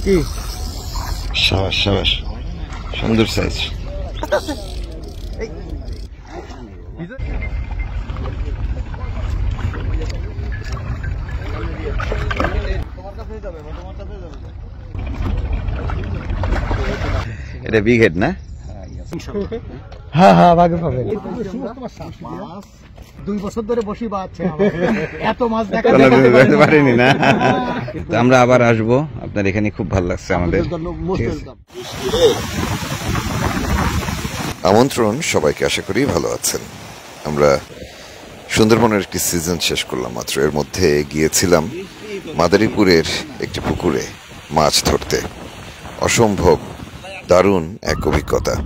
কি সাবাস সাবাস, সুন্দর সাইজ। এটা বিগ হেড না? হ্যাঁ হ্যাঁ, ভাগে পাবেন। 2 বছর ধরে বসি বাচ্ছে, এত মাছ দেখতে পারিনি না। তো আমরা আবার আসবো, আপনার এখানে খুব ভালো লাগছে আমাদের। আমন্ত্রণ সবাইকে, আশা করি ভালো আছেন। আমরা সুন্দরবনের একটি সিজন শেষ করলাম মাত্র। এর মধ্যে গিয়েছিলাম মাদারীপুরের একটি পুকুরে মাছ ধরতে। অসম্ভব দারুণ এক অভিজ্ঞতা।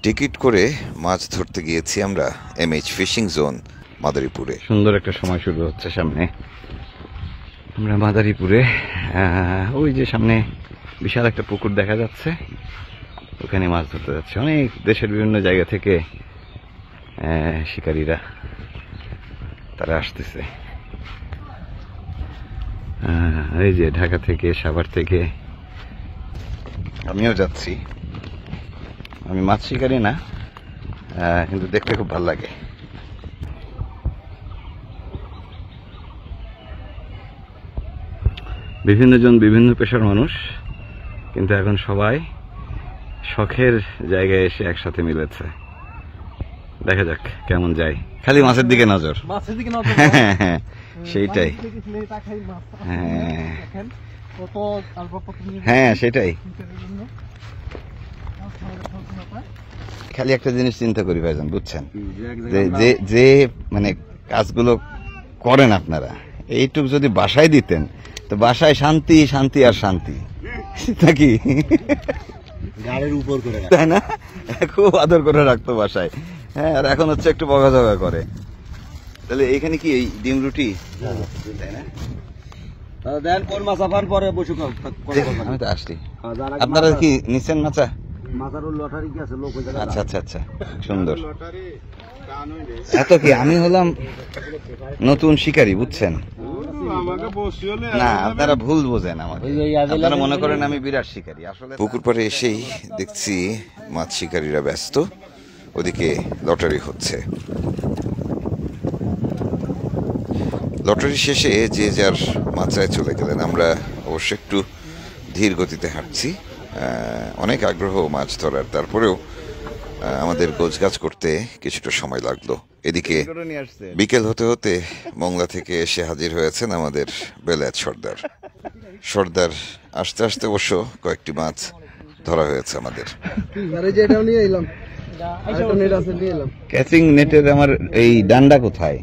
টিকিট করে মাছ ধরতে গিয়েছি আমরা MH ফিশিং জোন মাদারীপুরে। সুন্দর একটা সময় শুরু হচ্ছে সামনে। আমরা মাদারীপুরে, ওই যে সামনে বিশাল একটা পুকুর দেখা যাচ্ছে, ওখানে মাছ ধরতে যাচ্ছে। অনেক দেশের বিভিন্ন জায়গা থেকে শিকারীরা তারা আসতেছে। এই যে ঢাকা থেকে, সাভার থেকে, আমিও যাচ্ছি। আমি মাছ শিকারি না, কিন্তু দেখতে খুব ভালো লাগে। বিভিন্ন জন বিভিন্ন পেশার মানুষ, কিন্তু এখন সবাই শখের জায়গায় এসে একসাথে মিলেছে। দেখা যাক কেমন যায়। খালি মাছের দিকে নজর, হ্যাঁ সেইটাই, হ্যাঁ সেটাই। খালি একটা জিনিস চিন্তা করি ভাইজান, বুঝছেন, যে মানে কাজগুলো করেন আপনারা, এইটুক যদি বাসায় দিতেন তো বাসায় শান্তি শান্তি আর শান্তি, নাকি? গাড়ির উপর করে, তাই না? খুব আদর করে রাখতো বাসায়। হ্যাঁ, আর এখন হচ্ছে একটু বকাঝকা করে। তাহলে এখানে কি এই ডিম রুটি, তাই না? আমি তো আসছি। আপনারা কি নিচ্ছেন মাচা? আচ্ছা আচ্ছা আচ্ছা, সুন্দর। এত কি, আমি হলাম নতুন শিকারী, বুঝছেন না? আপনারা ভুল বোঝেন আমাকে, আপনারা মনে করেন আমি বিরাট শিকারী। আসলে পুকুর পাড়ে এসেই দেখছি মাছ শিকারীরা ব্যস্ত, ওদিকে লটারি হচ্ছে। লটারি শেষে যে যার মাত্রায় চলে গেলেন। আমরা অবশ্য একটু ধীর গতিতে হাঁটছি, অনেক আগ্রহ মাছ ধরার, তারপরেও আমাদের গোছগাছ করতে কিছুটা সময় লাগলো। এদিকে বিকেল হতে হতে মংলা থেকে এসে হাজির হয়েছেন আমাদের বেলায়েত সর্দার। সর্দার আস্তে আস্তে অবশ্য কয়েকটি মাছ ধরা হয়েছে আমাদের। ক্যাচিং নেটের আমার এই ডান্ডা কোথায়?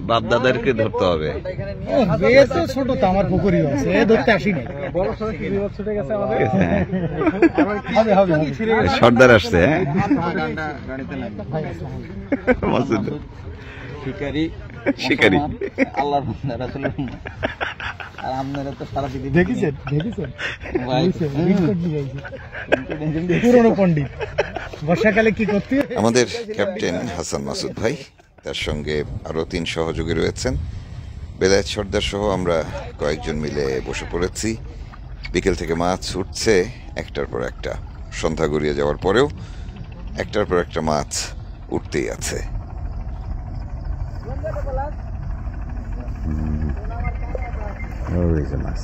বাপ দাদারকে ধরতে হবে। ছোট তো আমার পুকুরই আছে, ধরতে আসি না। সর্দার আসছে, হ্যাঁ শিকারি শিকারি আল্লাহর আসলে আপনারা তো সারা দিদি দেখেছেন পুরনো পণ্ডিত বর্ষাকালে কি করতে। আমাদের ক্যাপ্টেন হাসান মাসুদ ভাই, তার সঙ্গে আরো 3 সহযোগী রয়েছেন। বেলায়েত সর্দার সহ আমরা কয়েকজন মিলে বসে পড়েছি। বিকেল থেকে মাছ উঠছে একটার পর একটা। সন্ধ্যা গড়িয়ে যাওয়ার পরেও একটার পর একটা মাছ উঠতেই আছে। মাছ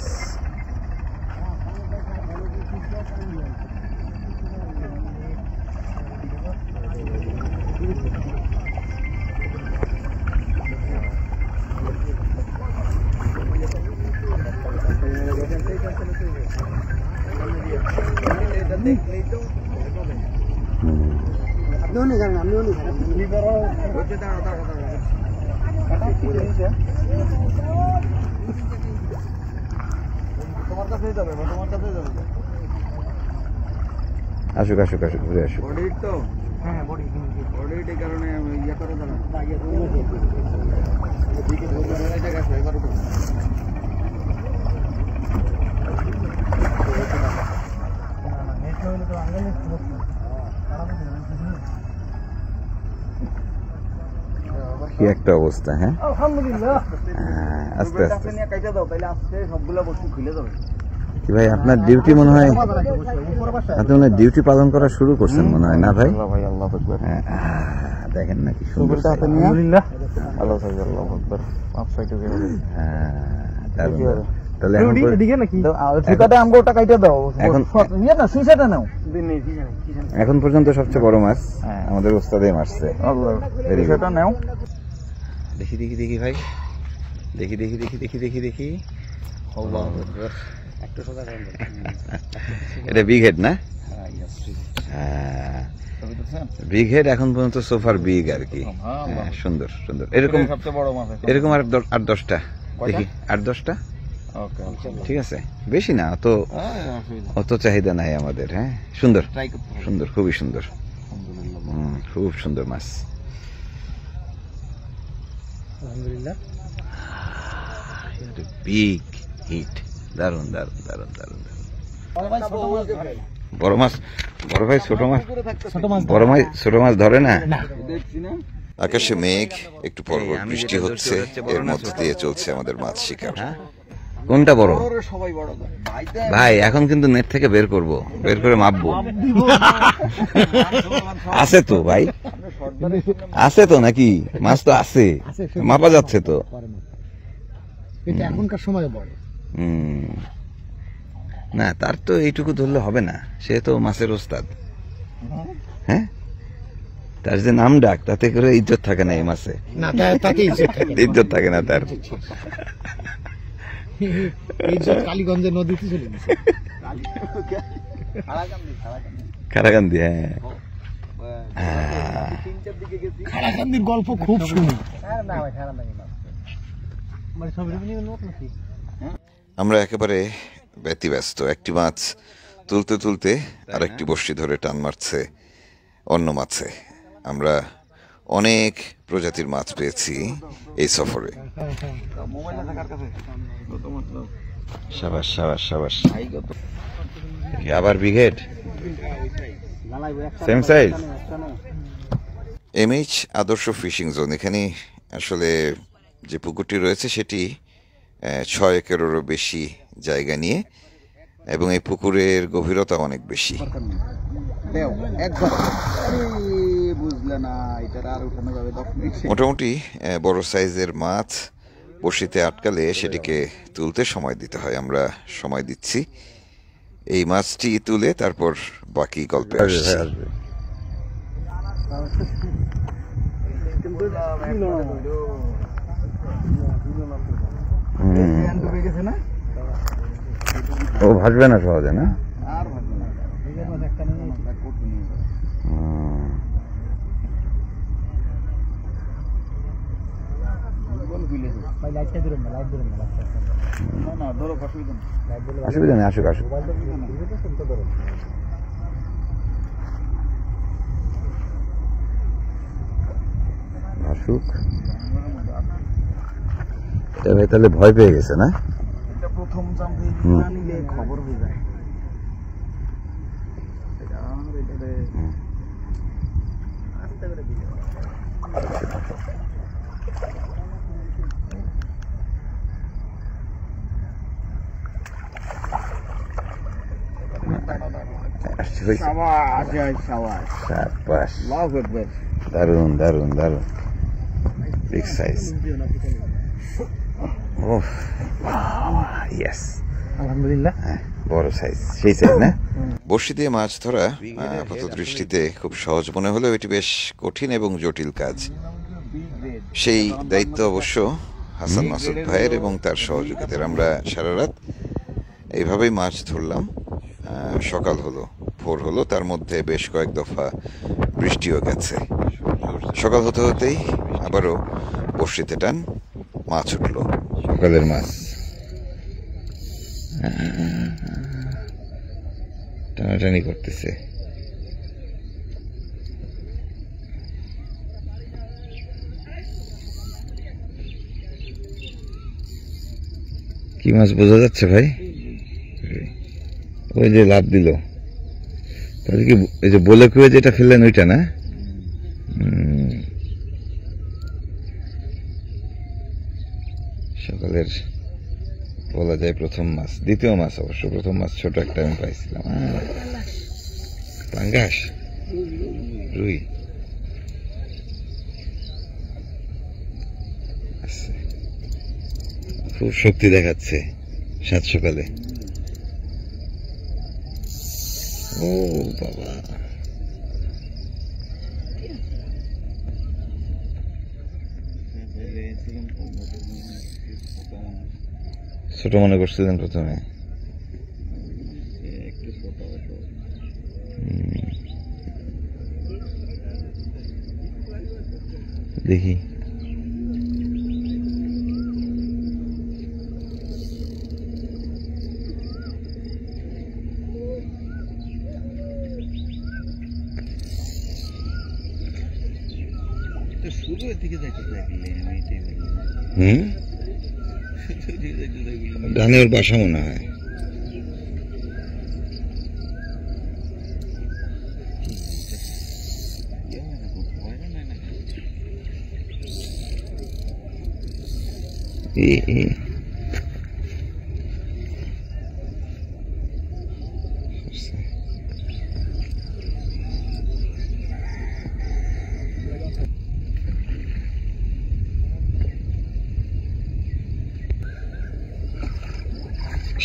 আসুক আসুক আসুক, ঘুরে আসুক। কি একটা অবস্থা। হ্যাঁ, আলহামদুলিল্লাহ। আস্তে আস্তে নিয়ে কাইটা দাও, তাহলে আজকে সবগুলা বস্তু খুলে যাবে। কি ভাই, আপনার ডিউটি মনে হয়, আপনি মনে হয় ডিউটি পালন করা শুরু করছেন মনে হয়, না ভাই? ভাই আল্লাহু আকবার। দেখেন না কি সুন্দর। আলহামদুলিল্লাহ। আল্লাহু আকবার, আল্লাহু আকবার। আপ সাইডে গেল। দারুণ, দারুণ। তাহলে এখন এদিকে নাকি ঠিকাটা আমগোটা কাইটা দাও। এখন ইয়ে না, সুইসাটা নাও। এখন পর্যন্ত সবচেয়ে বড় মাছ আমাদের ওস্তাদে মারছে। আল্লাহ, Very good. সুইসাটা নাও। দেখি দেখি দেখি ভাই, দেখি দেখি দেখি দেখি দেখি দেখি। আল্লাহু আকবার। এটা বিগ হেড না? বিগ হেড এখন পর্যন্ত সোফার বিগ আর কি। হ্যাঁ, সুন্দর সুন্দর। এরকম সবচেয়ে বড় মাছ। এরকম আর 8-10টা দেখি, 8-10টা। ওকে, ঠিক আছে, বেশি না, অত চাহিদা নাই আমাদের। হ্যাঁ, সুন্দর ট্রাই করতে হবে। সুন্দর, খুবই সুন্দর। আলহামদুলিল্লাহ। খুব সুন্দর মাছ। আলহামদুলিল্লাহ। বিগ হিট, দারুন দারুন দারুন দারুন। বড় ভাই ছোট মাছ ধরে। বড় মাছ, বড় ভাই ছোট মাছ, ছোট মাছ বড় ভাই ছোট মাছ ধরে না। দেখছি না। আকাশে মেঘ, একটু পর পর বৃষ্টি হচ্ছে, এর মধ্যে দিয়ে চলছে আমাদের মাছ শিকার। কোনটা বড়? সবাই বড় ধরে। ভাই এখন কিন্তু নেট থেকে বের করব, বের করে মাপবো। আছে তো ভাই, আছে তো নাকি? মাছ তো আছে, মাপা যাচ্ছে তো। এটা এখনকার সময় বড়। না, তার তো এইটুকু ধরলে হবে না, সে তো মাছের ওস্তাদ। হ্যাঁ, তার যে নাম ডাক, তাতে করে ইজ্জত থাকে না এই মাছে। না, তাতে ইজ্জত থাকে না তার। ইজ্জত কালীগঞ্জের নদীতে চলে গেছে। খারাকান্দি, হ্যাঁ। খারাকান্দির গল্প খুব শুনি। আমরা একেবারে ব্যতিব্যস্ত। একটি মাছ তুলতে তুলতে আরেকটি বড়শি ধরে টান মারছে অন্য মাছে। আমরা অনেক প্রজাতির মাছ পেয়েছি এই সফরে। সাবাস সাবাস সাবাস। আবার ব্রিগেড, সেম সাইজ। এমএইচ আদর্শ ফিশিং জোন, এখানে আসলে যে পুকুরটি রয়েছে সেটি 6 একরেরও বেশি জায়গা নিয়ে, এবং এই পুকুরের গভীরতা অনেক বেশি। মোটামুটি বড় সাইজের মাছ বড়শিতে আটকালে সেটিকে তুলতে সময় দিতে হয়। আমরা সময় দিচ্ছি, এই মাছটি তুলে তারপর বাকি গল্পে আসছি। ও ভাসবে না সহজে, না? অসুবিধা নেই, আসুক আসুক। আসুক। এটা ভাই তাহলে ভয় পেয়ে গেছে, না? প্রথম খবর হয়ে যায়। দারুন দারুন দারুন, বিগ সাইজ। ইয়েস, আলহামদুলিল্লাহ, বড় সাইজ, সেই সাইজ না? বড়শি দিয়ে মাছ ধরা আপাত দৃষ্টিতে খুব সহজ মনে হলেও এটি বেশ কঠিন এবং জটিল কাজ। সেই দায়িত্ব অবশ্য হাসান মাসুদ ভাইয়ের এবং তার সহযোগীদের। আমরা সারা রাত এইভাবেই মাছ ধরলাম। সকাল হলো, ভোর হলো, তার মধ্যে বেশ কয়েক দফা বৃষ্টিও গেছে। সকাল হতে হতেই আবারও বড়শিতে টান, মাছ উঠলো। সকালের মাছ টানাটানি করতেছে। কি মাছ বোঝা যাচ্ছে ভাই? ওই যে লাভ দিল, তাহলে কি এই যে বলে কুয়ে যেটা ফেললেন ওইটা, না? সকালের বলা যায় প্রথম মাছ, দ্বিতীয় মাছ অবশ্য, প্রথম মাছ ছোট একটা আমি পাইছিলাম। পাঙ্গাস, রুই আচ্ছা, খুব শক্তি দেখাচ্ছে সাত সকালে। ও বাবা, ছোট মনে করছিলেন প্রথমে? দেখি ডানে ওর বাসা মনে হয়।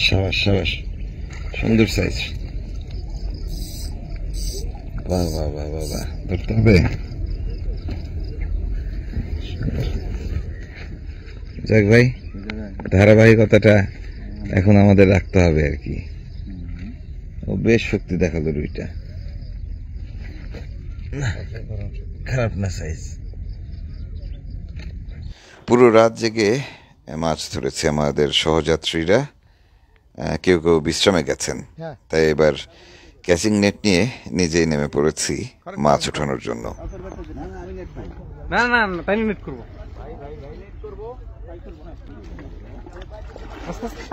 সাবাস সাবাস, সুন্দর সাইজ। বাহ বাহ বাহ বাহ বাহ, ধরতে হবে। যাক ভাই, ধারাবাহিকতাটা এখন আমাদের রাখতে হবে আর কি। ও বেশ শক্তি দেখালো রুইটা, খারাপ না সাইজ। পুরো রাত জেগে মাছ ধরেছে আমাদের সহযাত্রীরা, কেউ কেউ বিশ্রামে গেছেন। তাই এবার ক্যাচিং নেট নিয়ে নিজেই নেমে পড়েছি মাছ ওঠানোর জন্য। না না না, তাই নেট করবো।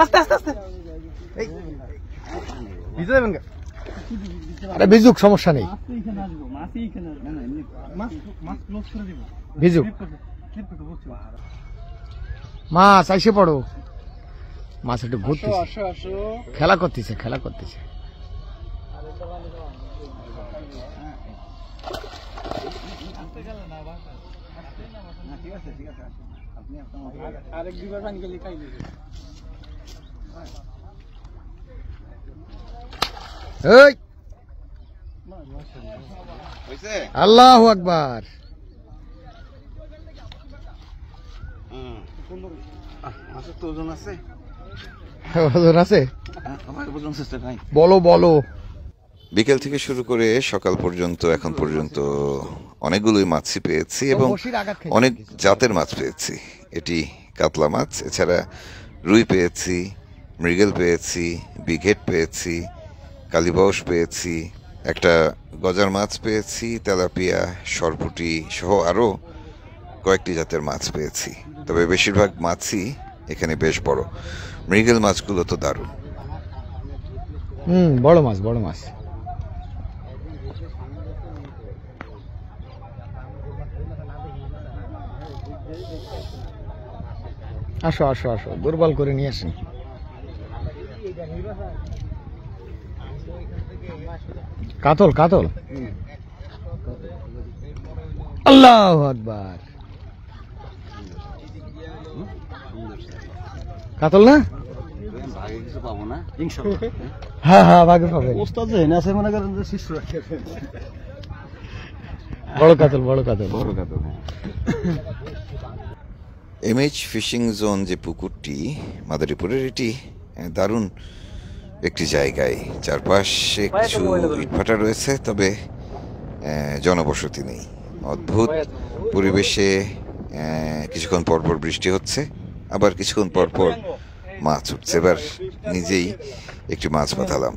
আস্তে আস্তে আস্তে, ভিজে যাবেন। আরে ভিজুক, সমস্যা নেই, ভিজুক। মাছ আইসে পড়ো, মাছ একটু ঘুরতেছে, খেলা করতেছে, খেলা করতেছে। আল্লাহু আকবার। ওজন আছে, বলো বলো। বিকেল থেকে শুরু করে সকাল পর্যন্ত এখন পর্যন্ত অনেকগুলোই মাছই পেয়েছি এবং অনেক জাতের মাছ পেয়েছি। এটি কাতলা মাছ, এছাড়া রুই পেয়েছি, মৃগেল পেয়েছি, বিঘেট পেয়েছি, কালীবাউস পেয়েছি, একটা গজার মাছ পেয়েছি, তেলাপিয়া, সরপুটি সহ আরও কয়েকটি জাতের মাছ পেয়েছি। তবে বেশিরভাগ মাছই এখানে বেশ বড়। মৃগেল মাছগুলো তো দারুণ। বড় মাছ, বড় মাছ। আসো আসো আসো, দুর্বল করে নিয়ে আসেন। কাতল কাতল, আল্লাহু আকবার। কাতল না? হ্যাঁ হ্যাঁ, ভাগে পাবেন। বড় কাতল, বড় কাতল, বড় কাতল। এমএইচ ফিশিং জোন যে পুকুরটি মাদারীপুরের, এটি দারুণ একটি জায়গায়। চারপাশে কিছু ইটভাটা রয়েছে, তবে জনবসতি নেই। অদ্ভুত পরিবেশে কিছুক্ষণ পরপর বৃষ্টি হচ্ছে, আবার কিছুক্ষণ পরপর মাছ উঠছে। এবার নিজেই একটি মাছ বাঁধালাম।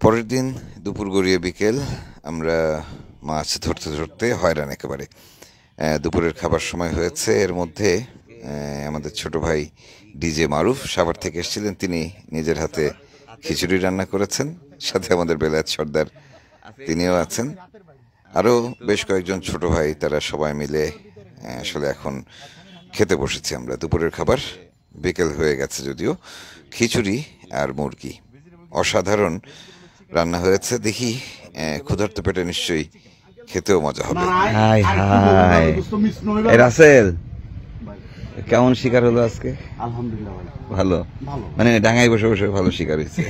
পরের দিন দুপুর গড়িয়ে বিকেল, আমরা মাছ ধরতে ধরতে হয়রান একেবারে। দুপুরের খাবার সময় হয়েছে, এর মধ্যে আমাদের ছোট ভাই ডিজে মারুফ সাভার থেকে এসেছিলেন, তিনি নিজের হাতে খিচুড়ি রান্না করেছেন, সাথে আমাদের বেলায়েত সর্দার তিনিও আছেন, আরও বেশ কয়েকজন ছোট ভাই, তারা সবাই মিলে আসলে এখন খেতে বসেছি আমরা দুপুরের খাবার। বিকেল হয়ে গেছে যদিও, খিচুড়ি আর মুরগি অসাধারণ রান্না হয়েছে। দেখি ক্ষুধার্ত পেটে নিশ্চয়ই খেতেও মজা হবে। হাই হাই রাসেল, কেমন শিকার হলো আজকে? আলহামদুলিল্লাহ ভালো, মানে ডাঙায় বসে বসে ভালো শিকার হয়েছে।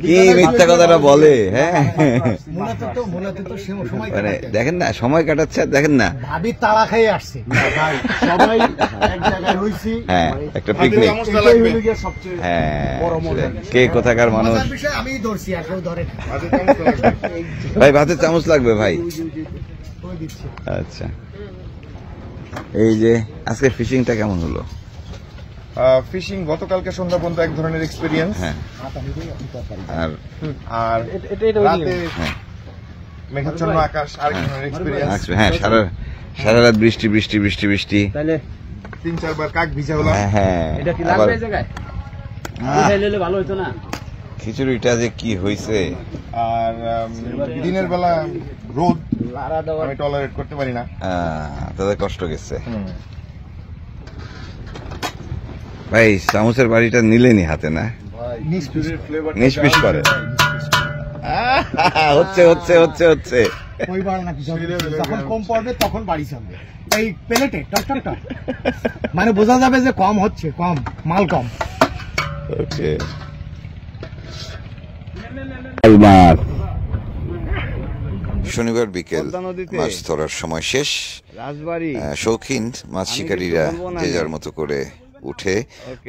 কি মিথ্যা কথাটা বলে, হ্যাঁ মানে দেখেন না সময় কাটাচ্ছে, আর দেখেন না ভাবি তালা খেয়ে আসছে, সবাই এক জায়গায় হইছি, হ্যাঁ একটা পিকনিক, হ্যাঁ কে কোথাকার মানুষ। আমি ধরছি আর কেউ ধরে না। ভাই ভাতের চামচ লাগবে ভাই। আচ্ছা, এই যে আজকে ফিশিংটা কেমন হলো? ফিশিং গতকালকে সন্ধ্যা পর্যন্ত এক ধরনের এক্সপেরিয়েন্স, হ্যাঁ আর আর রাতে মেঘাচ্ছন্ন আকাশ আরেক ধরনের এক্সপেরিয়েন্স। হ্যাঁ সারা রাত বৃষ্টি বৃষ্টি বৃষ্টি বৃষ্টি, 3-4 বার কাক ভিজা হলাম। হ্যাঁ এটা কি লাগবে এই জায়গায়? উঠাই নিলে ভালো হতো না? খিচুড়িটা যে কি হয়েছে, আর দিনের বেলা রোদ আমি টলারেট করতে পারি না, তাদের কষ্ট গেছে। ভাই চামচের বাড়িটা নিলেনি হাতে না, নিষ্পিস করে। হচ্ছে হচ্ছে হচ্ছে হচ্ছে ওইবার নাকি যখন কম পড়বে তখন বাড়ি চলবে এই প্লেটে টক টক টক, মানে বোঝা যাবে যে কম হচ্ছে, কম মাল কম। ওকে শনিবার বিকেল মাছ ধরার সময় শেষ। শৌখিন মাছ শিকারীরা যে যার মতো করে উঠে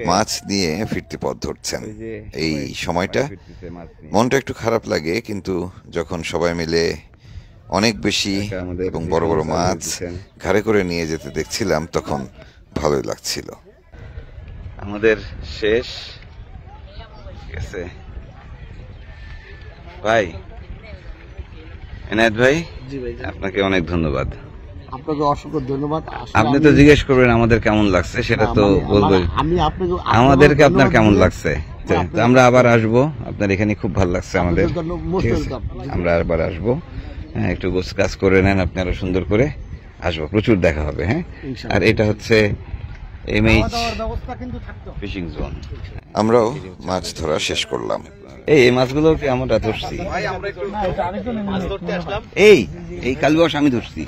মাছ নিয়ে ফিরতি পথ ধরছেন। এই সময়টা মনটা একটু খারাপ লাগে, কিন্তু যখন সবাই মিলে অনেক বেশি এবং বড় বড় মাছ ঘাড়ে করে নিয়ে যেতে দেখছিলাম, তখন ভালোই লাগছিল। আমাদের শেষ গেছে ভাই। এনায়েত ভাই, আপনাকে অনেক ধন্যবাদ। আপনাকে অসংখ্য ধন্যবাদ। আপনি তো জিজ্ঞেস করবেন আমাদের কেমন লাগছে, সেটা তো বলবো। আমি আপনাকে আমাদেরকে আপনার কেমন লাগছে, আমরা আবার আসবো। আপনার এখানে খুব ভালো লাগছে আমাদের, ঠিক আছে? আমরা আবার আসবো। হ্যাঁ, একটু গোছ কাজ করে নেন, আপনি আরো সুন্দর করে আসবো, প্রচুর দেখা হবে। হ্যাঁ, আর এটা হচ্ছে এমএইচ ফিশিং জোন। আমরাও মাছ ধরা শেষ করলাম। এই মাছগুলো কি আমরা ধরছি, এই কালুয়াস আমি ধরছি,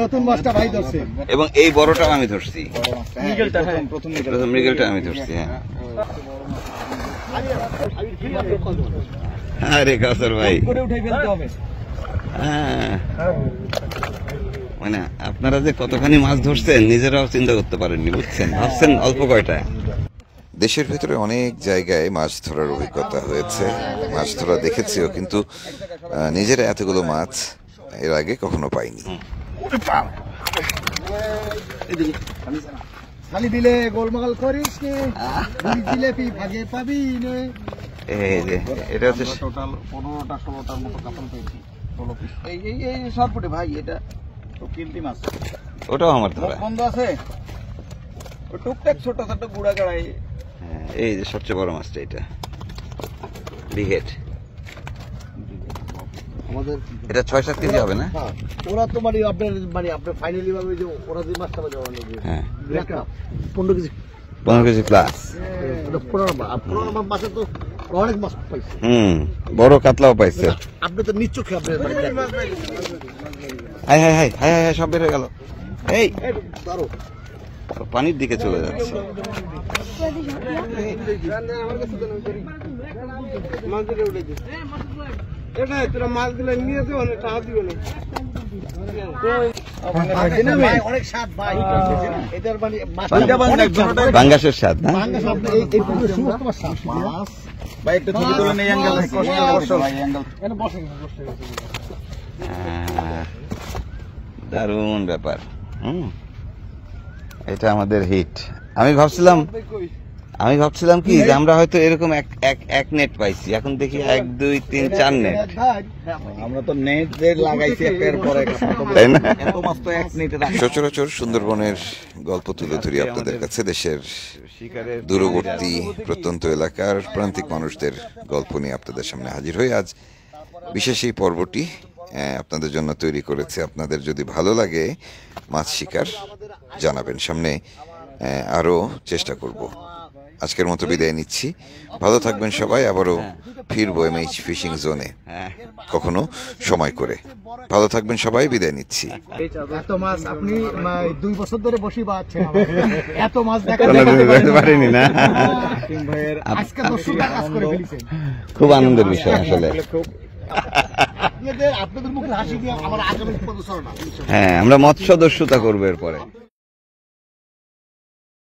নতুন মাছটা ভাই ধরছে, এবং এই বড়টাও আমি ধরছি, প্রথম মৃগেলটা আমি ধরছি। হ্যাঁ, আরে কাউসার ভাই, মানে আপনারা যে কতখানি মাছ ধরছেন নিজেরাও চিন্তা করতে পারেননি, বুঝছেন? ভাবছেন অল্প কয়টা। দেশের ভিতরে অনেক জায়গায় মাছ ধরার অভিজ্ঞতা হয়েছে, মাছ ধরা দেখেছিও, কিন্তু নিজেরা এতগুলো মাছ এর আগে কখনো পাইনি। খালি দিলে গোলমাল করিস নে, জিলেপি ভাগে পাবি নে। এই যে এটা হচ্ছে টোটাল 15টা 16টার মতো কাতল পেয়েছি, 16 পিস। এই সরপুটে ভাই, এটা তো কিলতি মাছ, ওটাও আমার ধরা। বন্ধ আছে ও টুকটাক ছোট ছোট গুড়া গাড়াই। এই যে সবচেয়ে বড় মাছটা, এটা বিঘেট, আমাদের এটা 6-7 কেজি হবে না? ওরা তো মানে আপনার ফাইনালি ভাবে যে ওরা যে মাছটা বাজে, হ্যাঁ 15 কেজি 15 কেজি প্লাস। 15 মাছে তো অনেক মাছ পাইছে। বড় কাতলাও পাইছে। আপনি তো নিশ্চয় খেয়ে আপনার high high high high high, সব বের হয়ে গেল। এই পানির দিকে চলে যাচ্ছে। অনেক স্বাদ ভাই, এটার মানে বাঙ্গাসের স্বাদ না? ভাই একটা ছবি তুলে নেই অ্যাঙ্গেল, দারুণ ব্যাপার। এটা আমাদের হিট। আমি ভাবছিলাম আমি ভাবছিলাম কি যে আমরা হয়তো এরকম এক নেট পাইছি, এখন দেখি 1 2 3 4 নেট, আমরা তো নেট যে লাগাইছি একের পর এক, তাই না? এত মাছ তো এক নেটে রাখা। সচরাচর সুন্দরবনের গল্প তুলে ধরি আপনাদের কাছে, দেশের দূরবর্তী প্রত্যন্ত এলাকার প্রান্তিক মানুষদের গল্প নিয়ে আপনাদের সামনে হাজির হয়ে আজ বিশেষ এই পর্বটি আপনাদের জন্য তৈরি করেছে। আপনাদের যদি ভালো লাগে মাছ শিকার জানাবেন, সামনে আরও চেষ্টা করব। আজকের মতো বিদায় নিচ্ছি, ভালো থাকবেন সবাই। আবারও ফিরবো এমএইচ ফিশিং জোনে কখনো সময় করে। ভালো থাকবেন সবাই, বিদায় নিচ্ছি। এত মাছ আপনি 2 বছর ধরে বসি বাচ্ছেন, এত মাছ দেখতে পারিনি না। আজকে 200টা কাজ করে ফেলেছেন। খুব আনন্দের বিষয় আসলে। আপনাদের মুখে হাসি দিয়ে আমার আগামী 15 না। হ্যাঁ, আমরা মৎস্য দস্যুতা করবো এরপরে।